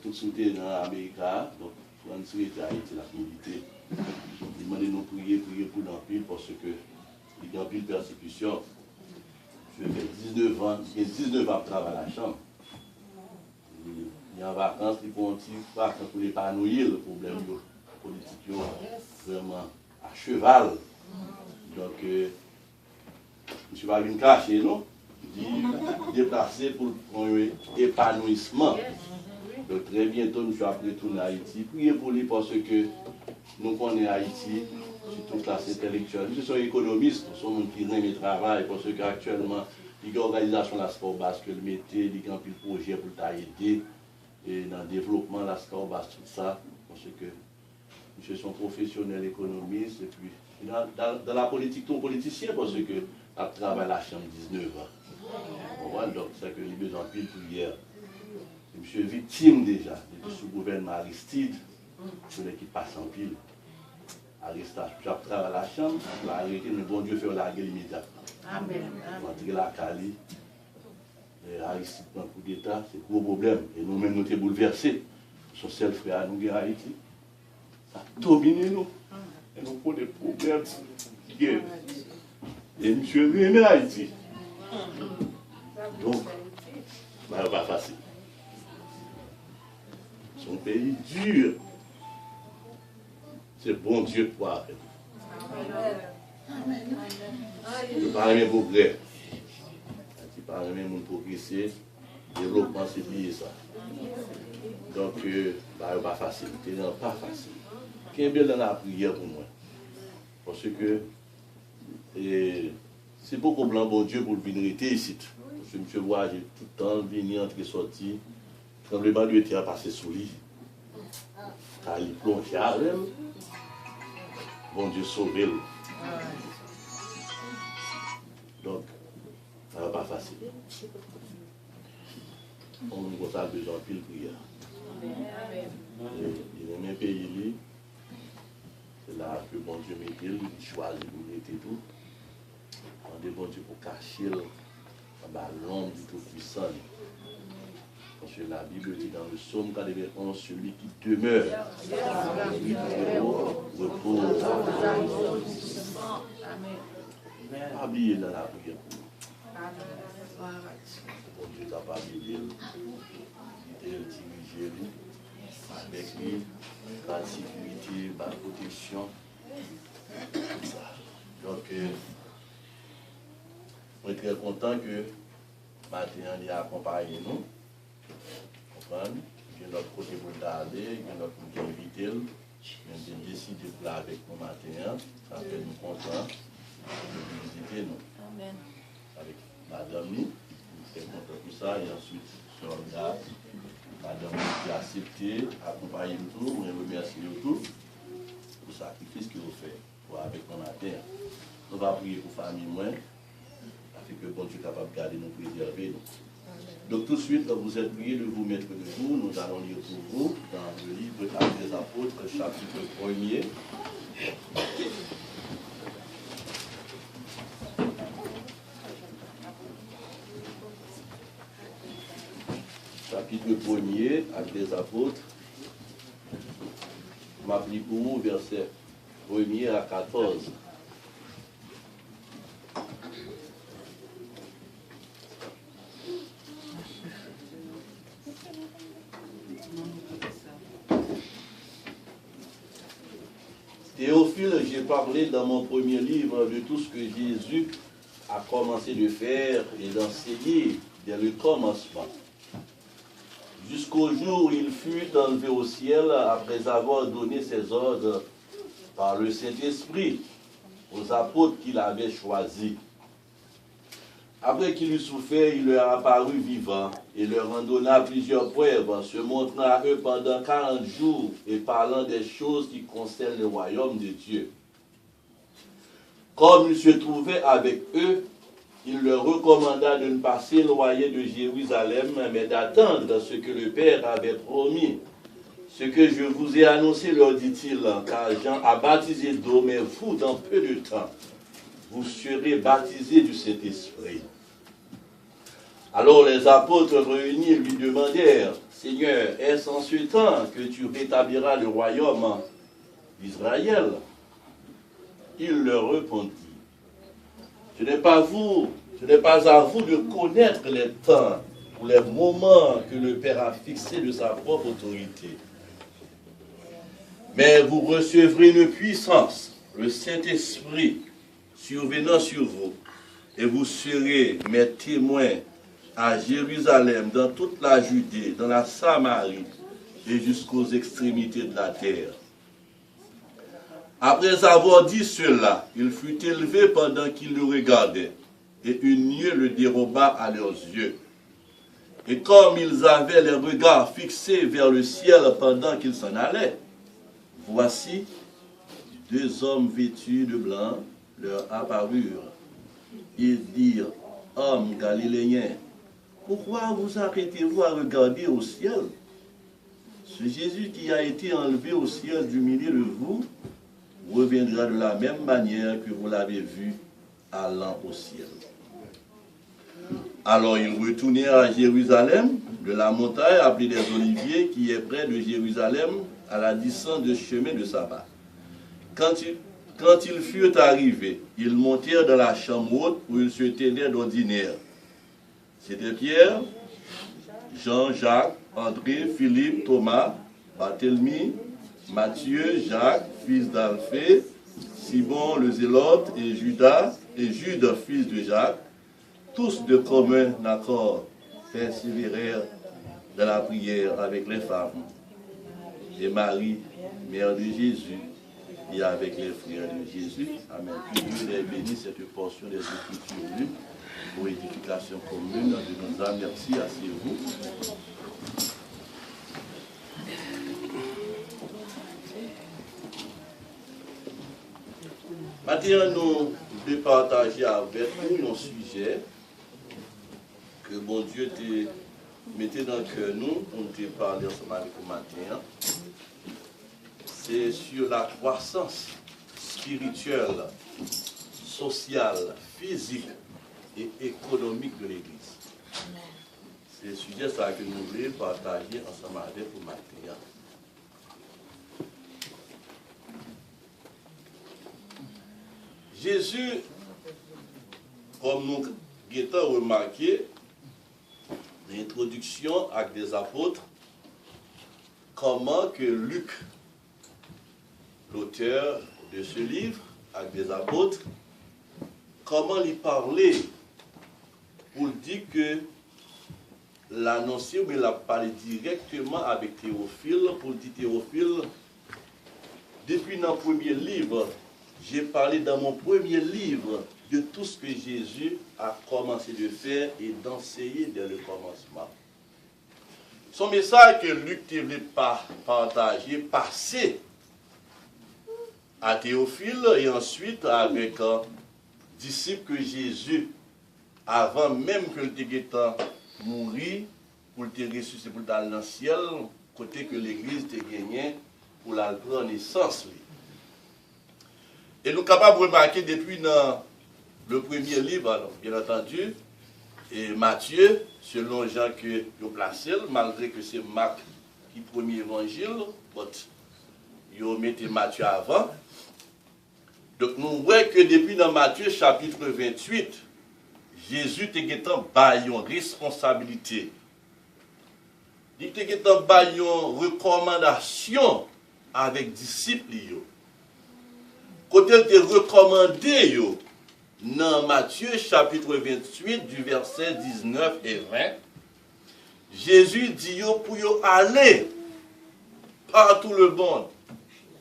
tout sauté dans l'Amérique, donc France était à Haïti, la milité. Il m'a dit nous prier pour l'Empire parce que il y a une persécution. Je fais 19 ans, j'ai 19 ans de travail à la chambre. Il y a en vacances, il faut un petit vacances pour épanouir le problème politique, vraiment à cheval. Donc, je ne suis pas venu cacher, non? Déplacé pour un épanouissement. Donc très bientôt, nous sommes retournés à Haïti. Priez pour lui parce que nous connaissons Haïti, surtout classe intellectuelle. Nous sommes économistes, nous sommes qui aiment le travail parce qu'actuellement, il y a une organisation de la sport basse que le métier, il y a un projet pour t'aider et dans le développement de la sport basse, tout ça. Parce que nous sommes professionnels économistes et puis dans la politique, tout politicien parce que à travailler à la chambre 19 ans. Donc c'est que les besoins de pile prière. Je suis victime déjà sous le gouvernement Aristide, sur l'équipe passe en pile. Arrestation, je travaille à la chambre, je vais arrêter, mais bon Dieu fait la guerre immédiatement. Amen. Je vais la Cali, Aristide prend un coup d'État, c'est un gros problème. Et nous-mêmes, nous sommes bouleversés. Son seul frère, nous, en Haïti. Ça a dominé nous. Et nous avons des problèmes. Et monsieur René Haïti. Donc, ce n'est pas facile. Son pays dur. C'est bon Dieu pour avec nous. Je ne parle pas de progrès. Je ne parle pas de progresser. Développement, c'est lié ça. Donc, ce n'est pas facile. Ce n'est pas facile. Qu'est-ce que dans la prière pour moi? Parce que c'est beaucoup blanc bon Dieu pour venir ici. Parce que monsieur voit, j'ai tout le temps venu, entrer, sortir. Quand le bas de terre a passé sous lui, car il plonge à elle. Bon Dieu sauver. Donc, ça ne va pas facile. On a besoin de pile prière. Il y a un pays, c'est là que bon Dieu met, il choisit de mettre tout. On dit bon Dieu pour cacher l'ombre du Tout-Puissant. Parce que la Bible dit dans le psaume 91, celui qui demeure, repose. Pas oublier dans la prière. Bon Dieu t'a pas oublié. Il t'a dirigé avec lui, la sécurité, la protection. Donc, on est très content que matin il a accompagné nous. Comprendre? Il y a notre côté pour d'aller, il y a notre côté invité. On a décidé de faire avec nous matin. Ça fait nous contents de visiter nous. Amen. Avec madame, nous sommes contents pour ça. Et ensuite, soldat, madame qui a accepté, accompagné nous tout. On remercie nous tout pour le sacrifice qu'il a fait pour avec nous matin. On va prier pour la famille moins. Afin que bon Dieu est capable de garder nous, préserver nous. Donc tout de suite, vous êtes priés de vous mettre debout. Nous allons lire pour vous dans le livre Actes des Apôtres, chapitre 1er. Chapitre 1er, Actes des Apôtres. Je m'applique pour vous, verset 1er à 14. Théophile, j'ai parlé dans mon premier livre de tout ce que Jésus a commencé de faire et d'enseigner dès le commencement. Jusqu'au jour où il fut enlevé au ciel après avoir donné ses ordres par le Saint-Esprit aux apôtres qu'il avait choisis. Après qu'il eut souffert, il leur apparut vivant et leur en donna plusieurs preuves, se montrant à eux pendant 40 jours et parlant des choses qui concernent le royaume de Dieu. Comme il se trouvait avec eux, il leur recommanda de ne pas s'éloigner de Jérusalem, mais d'attendre ce que le Père avait promis. Ce que je vous ai annoncé, leur dit-il, car Jean a baptisé d'eau, mais vous, dans peu de temps, vous serez baptisés du Saint-Esprit. Alors les apôtres réunis lui demandèrent, Seigneur, est-ce en ce temps que tu rétabliras le royaume d'Israël? Il leur répondit, ce n'est pas à vous de connaître les temps ou les moments que le Père a fixés de sa propre autorité. Mais vous recevrez une puissance, le Saint-Esprit, survenant sur vous, et vous serez mes témoins à Jérusalem, dans toute la Judée, dans la Samarie, et jusqu'aux extrémités de la terre. Après avoir dit cela, il fut élevé pendant qu'ils le regardaient, et une nuée le déroba à leurs yeux. Et comme ils avaient les regards fixés vers le ciel pendant qu'ils s'en allaient, voici, 2 hommes vêtus de blanc leur apparurent. Ils dirent, hommes galiléens, pourquoi vous arrêtez-vous à regarder au ciel? Ce Jésus qui a été enlevé au ciel du milieu de vous, reviendra de la même manière que vous l'avez vu allant au ciel. Alors ils retournèrent à Jérusalem, de la montagne appelée des Oliviers, qui est près de Jérusalem, à la distance de chemin de sabbat. Quand ils furent arrivés, ils montèrent dans la chambre haute où ils se tenaient d'ordinaire. C'était Pierre, Jean, Jacques, André, Philippe, Thomas, Barthélemy, Matthieu, Jacques, fils d'Alphée, Simon le Zélote et Jude, fils de Jacques, tous de commun accord persévérèrent dans la prière avec les femmes. Et Marie, mère de Jésus, et avec les frères de Jésus. Amen. Que Dieu ait béni cette portion des Écritures lues pour édification commune de nos âmes. Merci, asseyez-vous. Maintenant, nous devons partager avec nous un sujet que bon Dieu te mettait dans le cœur nous, on te parler ensemble avec vous matin. C'est sur la croissance spirituelle, sociale, physique et économique de l'Église. C'est le sujet ça que nous voulons partager ensemble avec vous matin. Jésus, comme nous avons remarqué, l'introduction avec des apôtres, comment que Luc, l'auteur de ce livre, avec des apôtres, comment il parlait pour dire que l'annoncer, mais il a parlé directement avec Théophile, pour dire Théophile, depuis dans le premier livre, j'ai parlé dans mon premier livre de tout ce que Jésus a commencé de faire et d'enseigner dès le commencement. Son message que Luc ne voulait pas partager, passer à Théophile et ensuite avec un disciple que Jésus, avant même que le Téguétan mourit, pour le ressusciter pour aller dans le ciel, côté que l'Église te gagnait pour la prendre naissance. Et nous sommes capables de remarquer depuis dans le premier livre, alors, bien entendu, et Matthieu, selon Jean que vous placez, malgré que c'est Marc qui est le premier évangile, vous mettez Matthieu avant. Donc nous voyons que depuis dans Matthieu chapitre 28, Jésus te guettant baillon responsabilité. Il te guettant baillon recommandation avec disciples. Quand il te recommandé dans Matthieu chapitre 28 du verset 19 et 20, Jésus dit pour aller par tout le monde,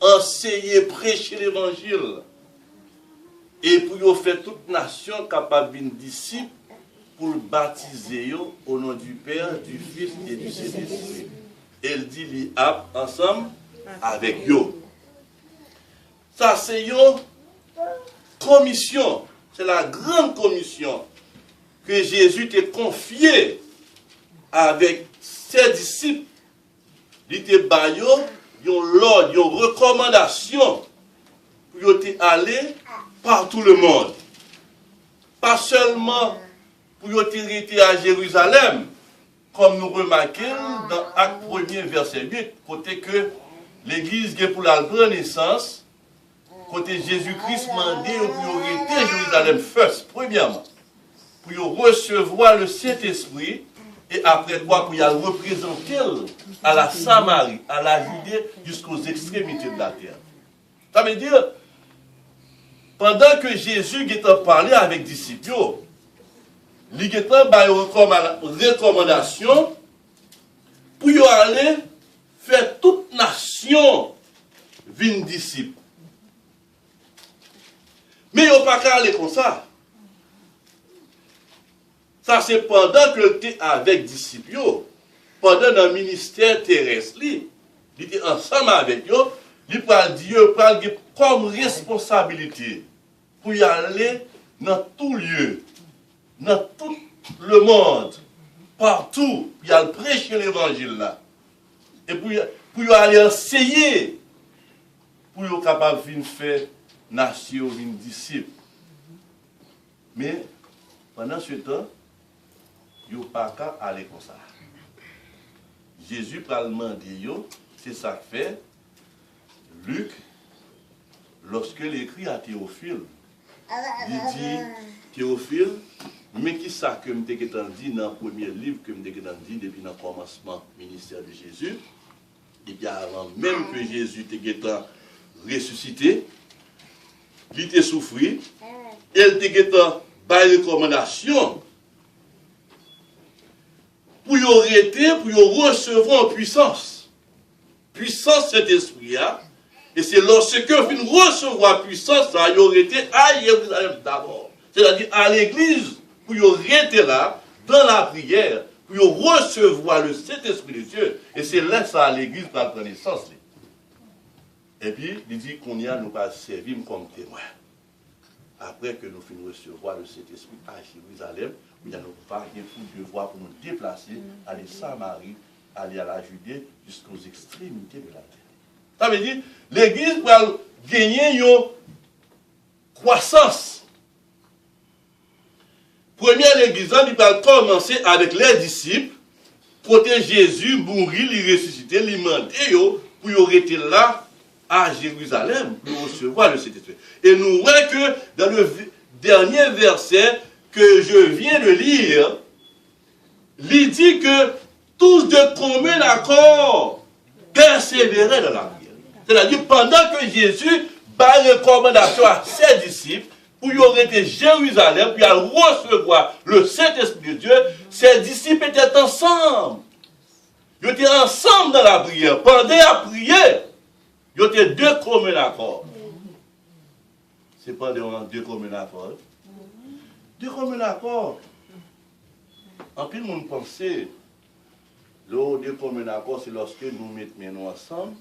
enseigner, prêcher l'évangile, et pour faire toute nation capable d'une disciple pour baptiser au nom du Père, du Fils et du Saint-Esprit. Elle dit les ensemble avec eux. Ça c'est une commission, c'est la grande commission que Jésus t'a confiée avec ses disciples. Il t'a baillé l'ordre, une recommandation pour aller par tout le monde. Pas seulement pour rester à Jérusalem, comme nous remarquons dans Acte 1er, verset 8, côté que l'Église est pour la prendre naissance, côté Jésus-Christ mandé pour arrêter Jérusalem first, premièrement, pour recevoir le Saint-Esprit, et après quoi, pour y représenter à la Samarie, à la Judée, jusqu'aux extrémités de la terre. Ça veut dire, pendant que Jésus est parlé avec les disciples, il y a une recommandation pour y aller faire toute nation venir disciple. Mais il n'y a pas qu'à aller comme ça. Ça, c'est pendant que tu es avec les disciples, pendant le ministère terrestre, il était ensemble avec eux, il parle Dieu, parle comme responsabilité pour y aller dans tout lieu, dans tout le monde, partout, il y a le prêcher l'évangile là. Et pour y aller enseigner, pour y être capable de faire nation, une disciple. Mais pendant ce temps, il n'y a pas qu'à aller comme ça. Jésus parle demander, c'est ça que fait Luc, lorsque l'écrit à Théophile, il dit, Théophile, mais qui ça que je t'ai dit dans le premier livre que je t'ai dit depuis le commencement du ministère de Jésus, et bien avant même que Jésus t'ait ressuscité, il t'a souffert, il t'a par recommandation pour y arrêter, pour y recevoir en puissance. Puissance cet esprit là. Et c'est lorsque vous recevoir puissance, ça y aurait été à Jérusalem d'abord. C'est-à-dire à l'église, pour y arrêter là, dans la prière, pour y recevoir le Saint-Esprit de Dieu. Et c'est là ça à l'église par prendre naissance. Et puis, il dit qu'on y a nous pas servir comme témoin. Après que nous finissons recevoir le Saint-Esprit à Jérusalem, il n'y a pas de devoir pour nous déplacer, aller à Samarie, aller à la Judée, jusqu'aux extrémités de la terre. Ça veut dire, l'église va gagner une croissance. Première l'église, il va commencer avec les disciples, côté Jésus, mourir, il ressusciter, il demander pour y rester là à Jérusalem pour recevoir le Saint-Esprit. Et nous voyons que dans le dernier verset que je viens de lire, il dit que tous de commun accord persévéraient dans la prière. C'est-à-dire pendant que Jésus bat recommandation à ses disciples pour y arrêter Jérusalem, puis à recevoir le Saint-Esprit de Dieu, ses disciples étaient ensemble. Ils étaient ensemble dans la prière. Pendant la prière, ils étaient deux communs accords. C'est pas deux communs accords. Deux communs accords. En plus, nous pensons, le deux communs accords, c'est lorsque nous mettons ensemble,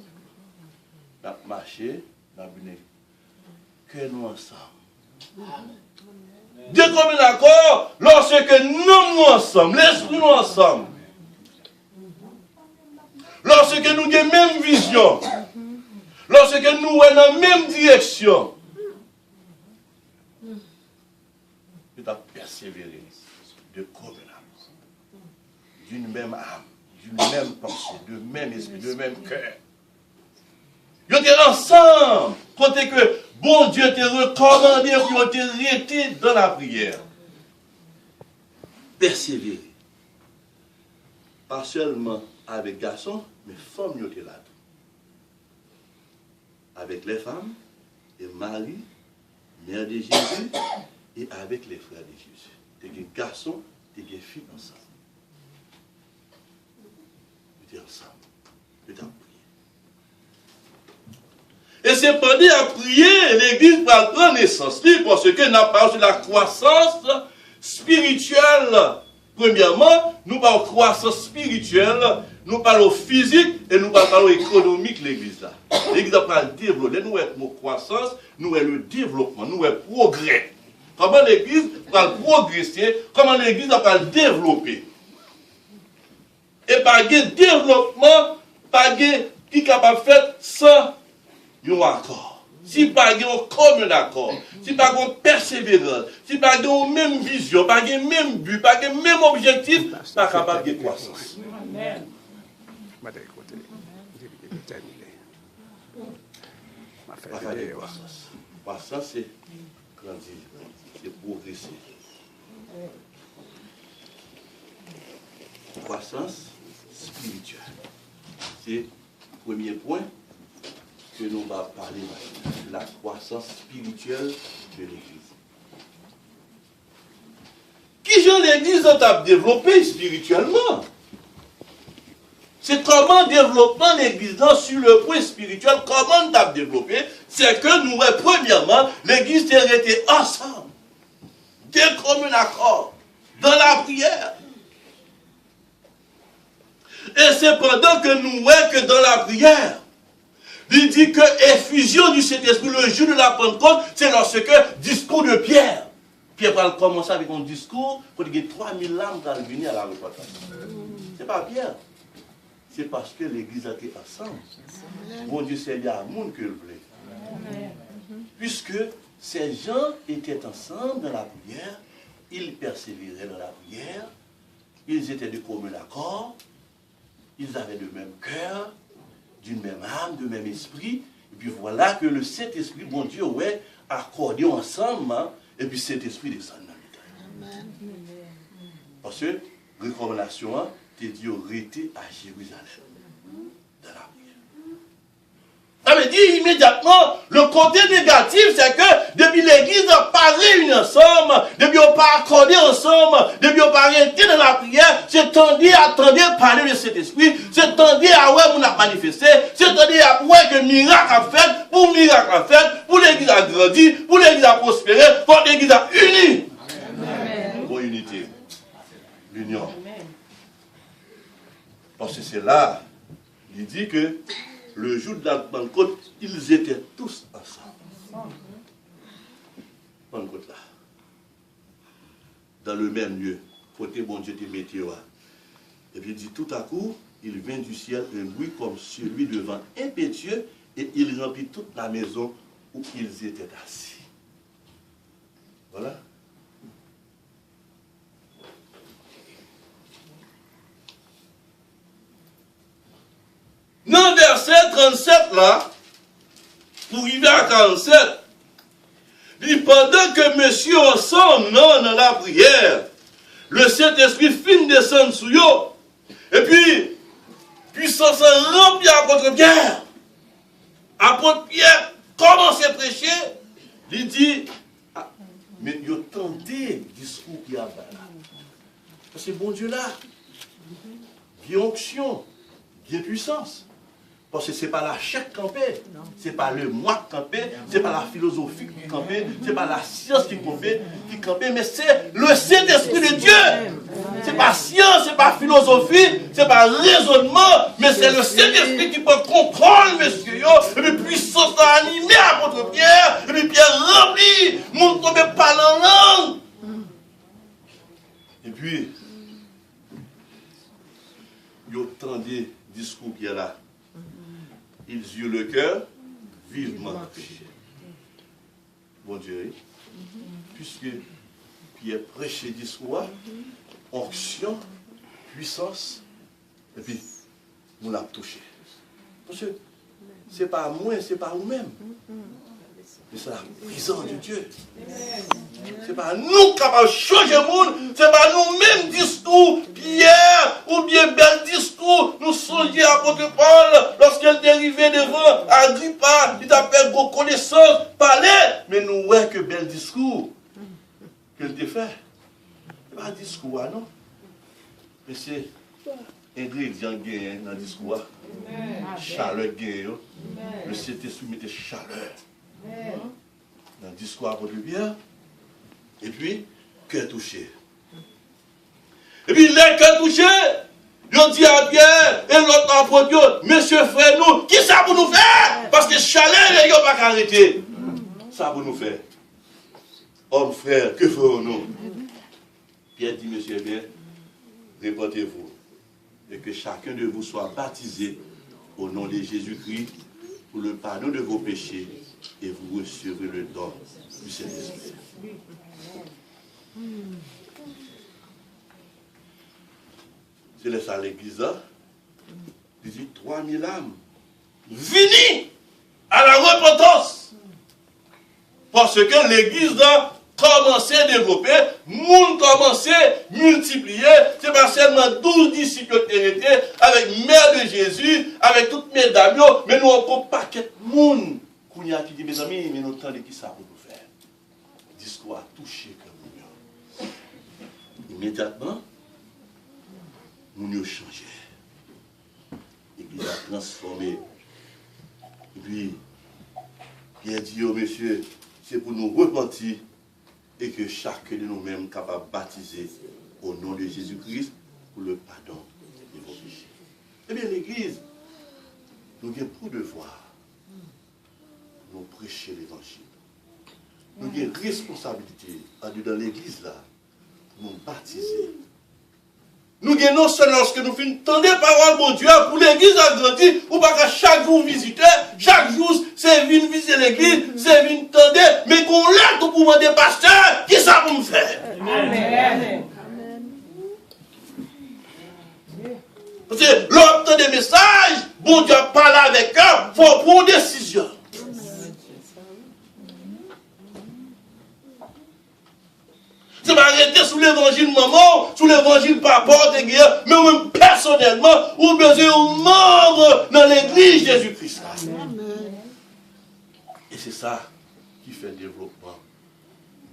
nous marchons, nous avons que nous ensemble. Deux communs accords, lorsque nous ensemble, l'esprit nous ensemble. Lorsque nous avons la même vision, lorsque nous sommes dans la même direction, nous devons persévérer de commun accord, d'une même âme, d'une même pensée, de même esprit, de même cœur. Ils étaient ensemble, côté que bon Dieu t'a recommandé pour te rester dans la prière. Persévérer. Pas seulement avec garçons, mais femmes y étaient là. Avec les femmes, et Marie, mère de Jésus, et avec les frères de Jésus. T'es des garçons, t'es des filles ensemble. Ils étaient ensemble. Ils étaient en prière. Et c'est pendant la prière, l'église va prendre naissance, parce que nous parlons de la croissance spirituelle. Premièrement, nous parlons de croissance spirituelle, nous parlons physique et nous parlons économique, l'église. L'église va développer. Nous avons croissance, nous avons le développement, nous avons le progrès. Comment l'église va progresser, comment l'église va développer. Et par le développement, par qui est capable de faire sans un accord. si pas de commun accord, si pas de persévérance, si pas de même vision, pas de même but, pas de même objectif, pas capable de croissance. Amen. Croissance, c'est grandir, c'est progresser. Croissance spirituelle. C'est le premier point que nous allons parler maintenant. La croissance spirituelle de l'Église. Qui genre l'Église a développé spirituellement? C'est comment développement l'Église sur le point spirituel, comment on a développé, c'est que nous, premièrement, l'Église était ensemble, d'un commun accord, dans la prière. Et c'est pendant que nous voyons que dans la prière, il dit que effusion du Saint-Esprit, le jour de la Pentecôte, c'est lorsque discours de Pierre. Pierre va commencer avec un discours pour dire que 3000 âmes vont venir à la repentance. Ce n'est pas Pierre. C'est parce que l'Église a été ensemble. Bon Dieu, c'est à monde que le voulait. Puisque ces gens étaient ensemble dans la prière, ils persévéraient dans la prière, ils étaient de commun accord, ils avaient le même cœur, d'une même âme, de même esprit. Et puis voilà que le Saint-Esprit, bon Dieu, ouais, accordé ensemble, hein, et puis cet esprit descend dans le temps. Parce que, recommandation, hein, t'es dit arrêter à Jérusalem, dans la prière. Ça veut dire immédiatement, le côté négatif, c'est que depuis l'Église n'a pas réuni ensemble, depuis on n'a pas accordé ensemble, depuis on n'a pas arrêté dans la prière, c'est tendu à parler de cet esprit, c'est tendu à ouais, on a manifesté, c'est tendu à ouais que miracle a fait, pour miracle a fait, pour l'Église a grandi, pour l'Église a prospéré, pour l'Église a uni. Pour unité, l'union. Parce que c'est là, il dit que le jour de la Pentecôte, ils étaient tous ensemble. Pentecôte là. Dans le même lieu. Côté bon Dieu te météo. Et puis il dit tout à coup, il vint du ciel un bruit comme celui de vent impétueux et il remplit toute la maison où ils étaient assis. Voilà. Dans le verset 37 là, pour arriver à 47, dit pendant que monsieur ensemble dans la prière, le Saint-Esprit fin descendre sur eux, et puis, puissance remplit apôtre Pierre. Apôtre Pierre commence à prêcher, il dit, ah, mais il a tenté le discours qu'il y a là. Parce que bon Dieu là, il y a onction, il y a puissance. Parce que ce n'est pas la chair campée, ce n'est pas le moi campé, ce n'est pas la philosophie qui campée, ce n'est pas la science qui campée, mais c'est le Saint-Esprit de Dieu. Ce n'est pas science, ce n'est pas philosophie, ce n'est pas raisonnement, mais c'est le Saint-Esprit qui peut contrôler, monsieur, et puis puissance à animer à votre Pierre, et puis Pierre rempli, mon tombe pas en langue. Et puis, il y a tant de discours qui est là. Ils eurent le cœur vivement touché. Bon Dieu, puisque Pierre prêchait discours, onction, puissance, et puis nous l'avons touché. Parce que ce n'est pas moi, ce n'est pas nous-mêmes. Mais c'est la présence de Dieu. Ce n'est pas nous capables de changer le monde, ce n'est pas nous-mêmes discours, Pierre, ou bien bel discours. Nous songeons à l'apôtre Paul, lorsqu'elle dérivait devant Agrippa, il t'appelle vos connaissances, parler. Mais nous voyons que bel discours qu'elle t'a fait. Ce n'est pas un discours, non. Mais c'est ingrédient gain dans le discours. Chaleur gain. Le Saint-Esprit mettait chaleur. Dans le discours à votre Pierre, et puis, cœur touché. Et puis, les cœurs touchés, ils ont dit à Pierre et l'autre apôtre, monsieur frère, nous, qui ça pour nous faire? Parce que chaleur, ils n'ont pas arrêté. Ça pour nous faire. Homme, frère, que ferons-nous? Pierre dit, monsieur, bien, répondez-vous, et que chacun de vous soit baptisé au nom de Jésus-Christ pour le pardon de vos péchés. et vous recevrez le don du Saint-Esprit. C'est là ça l'église là. Il dit 3000 âmes. Venez à la repentance. Parce que l'église a commencé à développer, monde commencé à multiplier. Ce n'est pas seulement 12 disciples qui étaient avec mère de Jésus, avec toutes mes dames, mais nous avons un paquet de monde qui dit, mes amis, mais nous attendons qui ça pour nous faire. Discours a touché comme nous. Immédiatement, nous nous changé. L'église a transformé. Et puis, il a dit, oh monsieur, c'est pour nous repentir et que chacun de nous-mêmes capable de baptiser au nom de Jésus-Christ pour le pardon de vos péchés. Eh bien, l'église, nous avons pour devoir nous prêcher l'évangile. Nous avons une responsabilité dans l'église là pour nous baptiser. Nous avons non seulement lorsque nous finissons tendre parole de Dieu pour l'église à grandir, ou pas qu'à chaque jour visiter, chaque jour c'est venir visiter l'église, c'est venir tendre, mais qu'on l'a tout pour demander pasteur, qui ça pour me faire? Amen. Parce que l'obtenir des messages, bon Dieu parle avec eux, il faut prendre une décision. C'est pas arrêter sous l'évangile maman, sous l'évangile papa, mais même personnellement, ou besoin de membre dans l'église Jésus-Christ. Et c'est ça qui fait le développement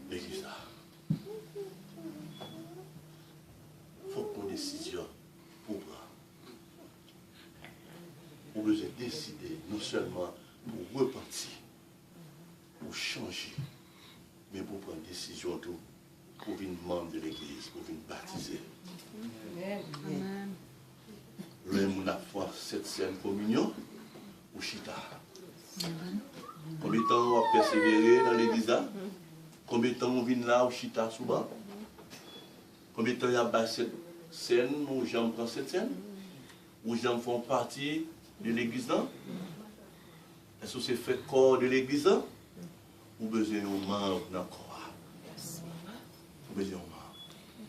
de l'église. Il faut prendre une décision pour prendre. On besoin de décider, non seulement pour repentir, pour changer, mais pour prendre une décision tout. Pour une membre de l'église, pour une baptisée. Amen. Le monde a fait cette sainte communion ou chita. Combien de temps on a persévéré dans l'église là? Combien de temps on vient là ou chita souvent? Combien de temps il y a cette scène où j'en prends cette scène? Où j'en font partie de l'église là? Est-ce que c'est fait corps de l'église là? Ou besoin de membre dans le corps? Besoin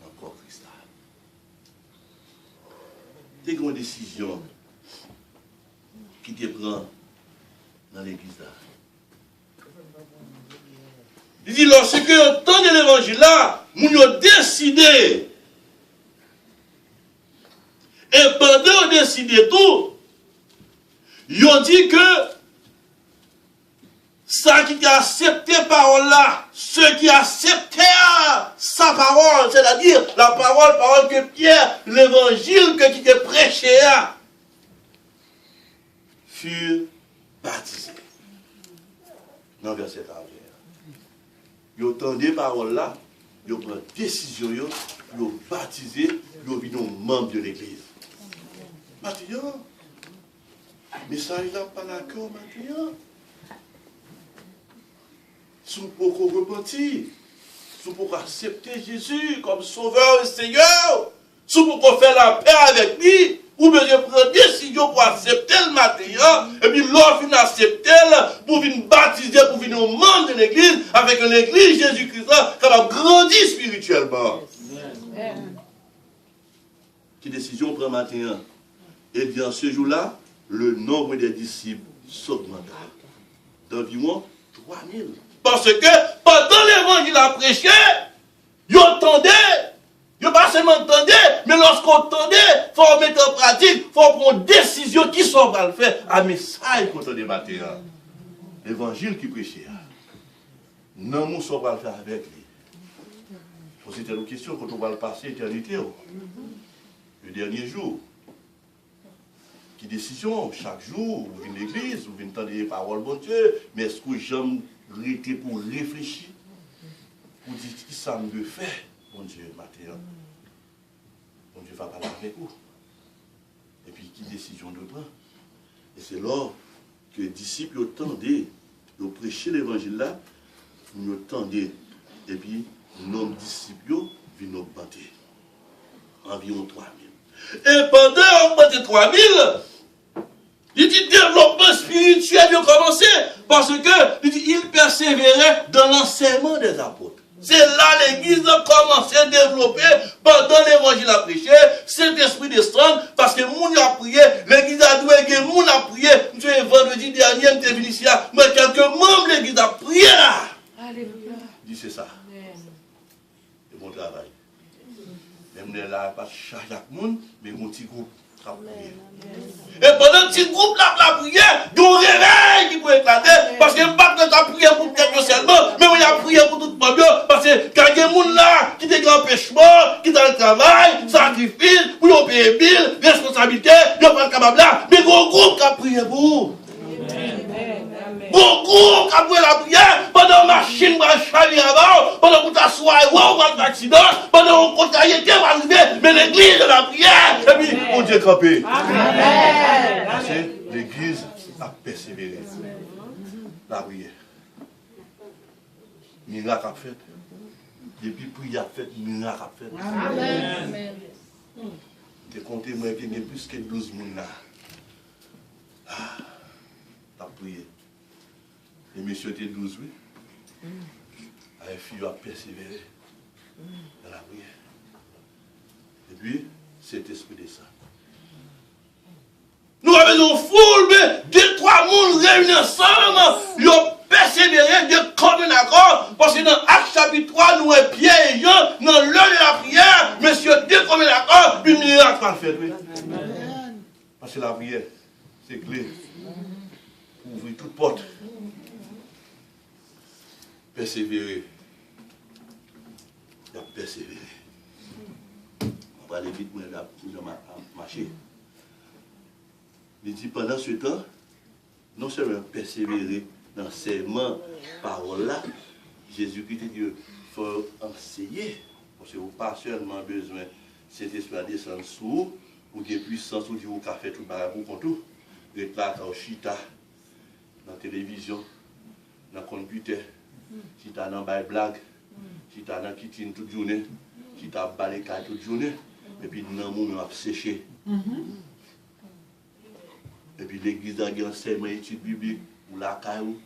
encore cristal. C'est une décision qui te prend dans l'église là. Il dit lorsque au temps de l'évangile là, nous avons décidé. Et pendant qu'on décidé tout, ils ont dit que ça qui a accepté parole là, ceux qui acceptaient sa parole, c'est-à-dire la parole que Pierre, l'évangile que qui te prêchait, furent baptisés. Dans verset 1. Ils ont entendu parole là, ils ont pris décision, ils ont baptisé, ils ont devenu membres de l'église. Maintenant, mais ça il n'a pas d'accord maintenant. Sous pour repentir, sous pour accepter Jésus comme sauveur et Seigneur, sous pour faire la paix avec lui, ou bien je prends décision pour accepter le matin, et puis l'offre d'accepter pour venir baptiser, pour venir au monde de l'église, avec l'église Jésus-Christ, qui va grandir spirituellement. Quelle décision on prend matin? Et bien ce jour-là, le nombre des disciples s'augmenta d'environ 3000. Parce que pendant l'évangile à prêcher, ils entendaient, ils pas seulement entendaient, mais lorsqu'on entendait, il faut mettre en pratique, il faut prendre une décision qui sont va le faire. Un message qu'on entendait matin. L'évangile qui prêchait. Non, nous sommes pas le faire avec lui. C'était une question quand on va le passer l'éternité. Le dernier jour. Qui décision, chaque jour, vous venez à l'église, vous venez entendre les paroles de Dieu, mais est-ce que j'aime été pour réfléchir, pour dire ce que ça me fait, mon Dieu, matin. Mon Dieu va parler avec vous. Et puis, qui décision de prendre? Et c'est là que les disciples entendaient, ils prêchaient l'évangile là, ils entendaient. Et puis, nos disciples viennent augmenter. Environ 3000. Et pendant augmenter 3000, il dit développement spirituel. spirituel vient commencer. Parce que il persévérait dans l'enseignement des apôtres. C'est là l'église a commencé à développer pendant l'évangile à prêcher, cet esprit descend, parce que moun a prié, l'église a doué, moun a prié. Monsieur, vendredi dernier, je suis venu ici, mais quelques membres de l'église a prié là. Alléluia. Dis c'est ça. C'est mon travail. Même là, pas chaque monde, mais mon petit groupe. Et pendant que petit groupe là, la prière, il y a un réveil qui peut éclater. Parce que pas que tu as prié pour quelqu'un seulement, mais on a prié pour tout le monde. Parce que quand il y a des gens là qui ont des grands péchements, qui ont le travail, sacrifice, pour payer bill, responsabilité, ils sont pas capables là. Mais il y a un groupe qui a prié pour vous. Beaucoup qui a pris la prière pendant que la machine va chaler avant, pendant que tu t'assois ou un accident, pendant que tu va arriver, mais l'église de la prière, et puis on Dieu campé. Parce que l'église a persévéré. La prière. Miracle a fait. Depuis prière a fait, miracle a fait. Amen. Tu comptes moi qu'il y a plus que 12 personnes là. Tu as prié. Et monsieur était 12, oui. Avec fille a persévéré dans la prière. Et puis, cet esprit descend. Nous avons une foule, mais 2-3 mondes réunis ensemble. Ils ont persévéré de commun accord. Parce que dans Acte chapitre 3, nous avons Pierre et Jean, dans l'heure de la prière, monsieur, de commun accord, puis miracle a fait. Oui. Parce que la prière, c'est clé pour ouvrir toute porte. Persévérer. Il a persévéré. On va aller vite, mais il a marché. Il dit pendant ce temps, non seulement persévérer dans l'enseignement, parole-là, Jésus-Christ dit il faut enseigner. Parce que vous n'avez pas seulement besoin de cet esprit à descendre sous vous, ou de puissance, ou de vous faire tout le barabou contre tout. Vous êtes là, au chita, dans la télévision, dans le computer. Si tu as dans la blague, si tu as dans la kitchen toute journée, si tu as balayé toute journée, et puis dans le monde, on a séché. Et puis l'église a un enseignement études bibliques, ou la caillou.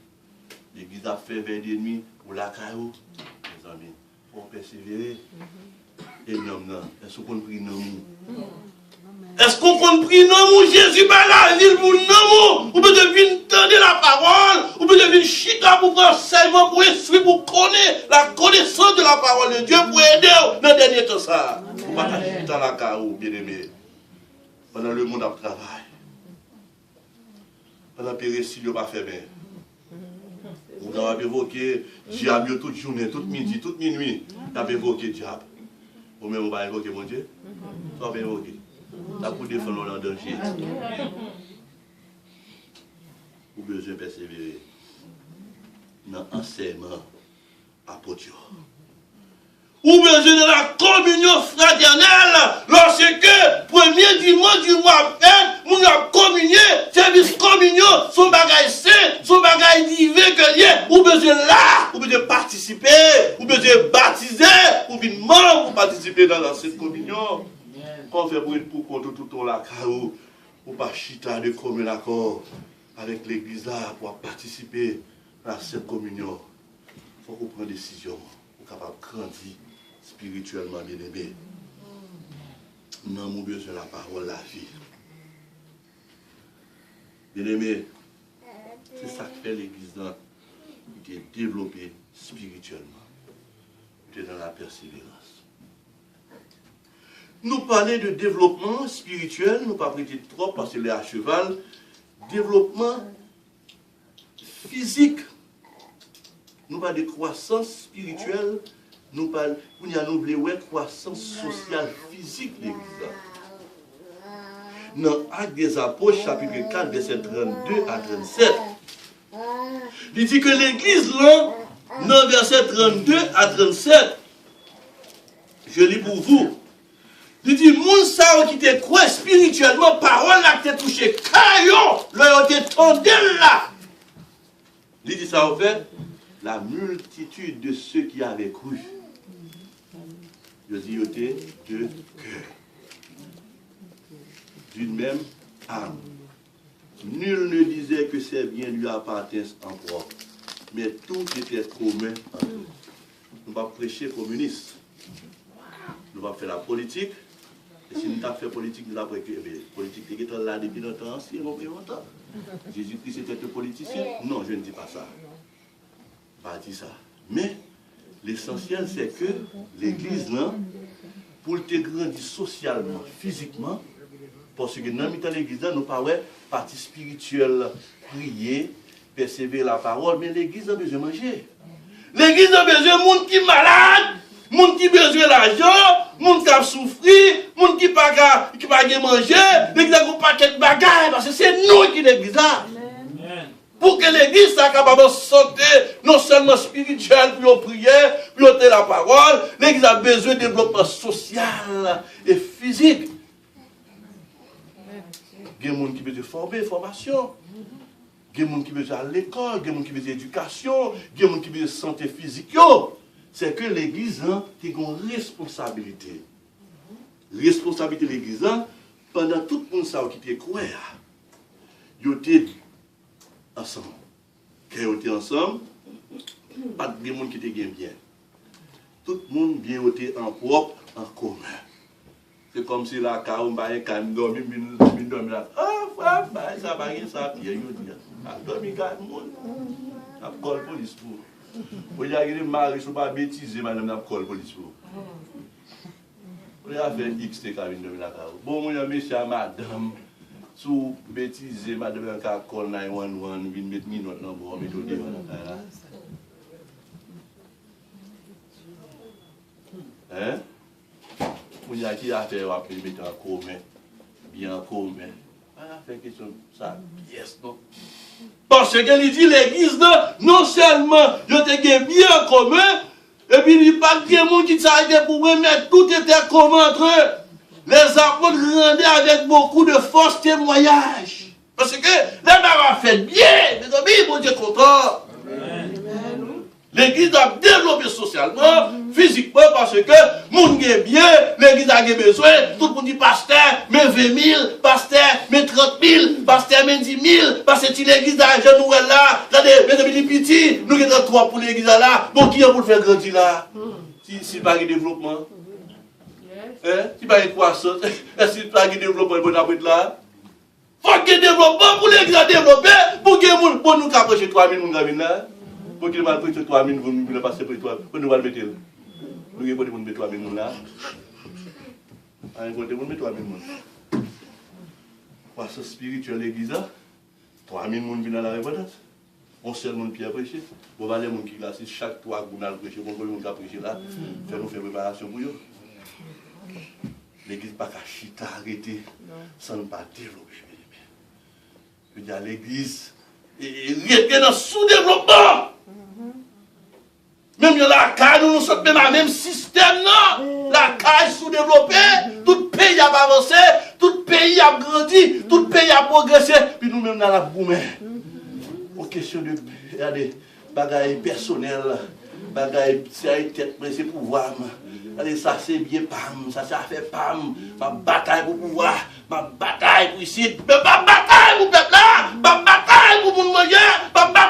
L'église a fait 20 et demi, ou la caillou. Mes amis, il faut persévérer. Et non, est-ce qu'on prie non? Est-ce qu'on compris non, Jésus par la ville pour non? Ou peut devenir entendre la parole, ou peut devenir chita pour prendre enseignement, pour instruire, pour connaître la connaissance de la parole de Dieu, pour aider dans le dernier temps ça. Pour pas t'acheter dans la carreau, bien aimé. Pendant le monde a travail. Pendant le pérécile, il n'a pas fait bien. On a évoqué diable toute journée, toute midi, toute minuit. On a évoqué diable. Ou même on va évoquer mon Dieu. On va évoquer. Ça pour défendre le danger. Ou besoin de persévérer dans l'enseignement apôtre. Ou besoin de la communion fraternelle. Lorsque, premier dimanche du mois après, nous avons communié, service communion, son bagage saint, son bagage divin que lié. Ou besoin là, ou besoin participer, ou besoin baptiser, ou bien membre pour participer dans cette communion. Quand on fait pour contre tout ton lacao, ou pas chita de commun accord avec l'église là pour participer à cette communion. Il faut qu'on prenne des décisions pour capable grandir spirituellement bien aimé. Nous avons besoin de la parole, la vie. Bien aimé, c'est ça qui fait l'église là, qui est développée spirituellement, qui est dans la persévérance. Nous parler de développement spirituel, nous ne pas prêter trop parce que c'est à cheval. Développement physique, nous parlons de croissance spirituelle, nous parlons de croissance sociale, physique de l'Église. Dans Actes des Apôtres, chapitre 4, verset 32 à 37, il dit que l'Église, là, dans verset 32 à 37, je lis pour vous. Il dit, moun sa qui te croit spirituellement, parole là qui te touché, caillon, là qui te tendé là. Il dit ça en fait, la multitude de ceux qui avaient cru. Il dit, il était de cœur. D'une même âme. Nul ne disait que ses biens lui appartiennent en propre, mais tout était commun entre eux. Nous ne va pas prêcher communiste. Nous va faire la politique. Et si nous avons fait politique, nous avons fait politique qui est là depuis longtemps, si longtemps. Jésus-Christ était un politicien? Non, je ne dis pas ça. Pas dire ça. Mais l'essentiel, c'est que l'Église, là, pour te grandir socialement, physiquement, parce que dans l'Église, nous parlons partie spirituelle, prier, persévérer la parole, mais l'Église a besoin de manger. L'Église a besoin de monde qui est malade, monde qui a besoin d'argent, monde qui a souffert, monde qui n'a pas manger, l'Église a un paquet de bagages, parce que c'est nous qui l'Église là. Pour que l'Église soit capable de sauter, non seulement spirituel, pour prier, pour la parole, l'Église a besoin de développement social et physique. Il y a des gens qui veulent former, formation. Il y a des gens qui veulent aller à l'école, il y a des gens qui veulent éducation, il y a des gens qui veulent santé physique. C'est que l'Église a une responsabilité. Responsabilité de l'Église, pendant tout le monde qui était couvert, ils étaient ensemble. Quand ils étaient ensemble, pas de monde qui était bien. Tout le monde bien était en propre, en commun. C'est comme si la caroumbaye quand même dormi, là. Ah, ça va rien, ça bien, il dit. Ah, dormi quand même, on a collé police pour. Vous avez dit, Marie, je ne pas bêtiser, madame, on a collé police pour. Vous avez fait X, c'est quand même dormi la caroumbaye. Bon, mon ami, monsieur, madame, sous bêtiser, madame, on a collé 911, vient mettre minute dans le bois, mettre au devant là. Hein? Il y a qui a fait mettre en commun, bien en commun. Ah, fait question ça, pièce, non? Parce qu'il dit l'Église, non seulement il était bien en commun, et puis il n'y a pas de monde qui s'arrêtait pour remettre, tout était commun entre eux. Les apôtres rendaient avec beaucoup de force témoignage. Parce que les gens ont fait bien, mes amis, mon Dieu content. L'Église a développé socialement, physiquement, parce que le monde est bien, l'Église a besoin, tout le monde dit pasteur, mais 20 000, pasteur, mais 30 000, pasteur, mais 10 000, parce que si l'Église a un nous là, regardez, mes amis, les petits, nous avons 3 pour l'Église là, pour qui est pour le faire grandir là? Si pas de développement, si pas de croissance, si pas de développement, bon abri là, il faut qu'il y ait développement pour l'Église à développer, pour qu'il y ait monde, pour nous approcher 3 000 personnes là. Pour qu'il m'a pris 3 000, vous ne passez pas 3 000, vous ne le mettre. Vous ne pouvez pas mettre 3 000 là. Vous ne mettre 3 000. Parce que spirituel l'église, 3 000 personnes viennent à la répandance. On seul monde qui a prêché. Vous allez les gens qui là, si chaque 3 vous allez prêcher, vous allez les prêcher là, nous faire préparation pour eux. L'église n'a pas chita arrêter sans ne pas développer. Je veux dire, l'église est dans le sous-développement. Même la caille, nous sommes même dans le même système, non? La caille sous-développée, tout pays a avancé, tout pays a grandi, tout pays a progressé, puis nous-mêmes dans la boumée. En question de bagailles personnelles, bagailles, c'est tête, c'est pouvoir. Allez, ça c'est bien, pam, ça fait pam, ma bataille pour pouvoir, ma bataille pour ici, ma bataille pour peuple là, ma bataille pour mon moyen, ma bataille.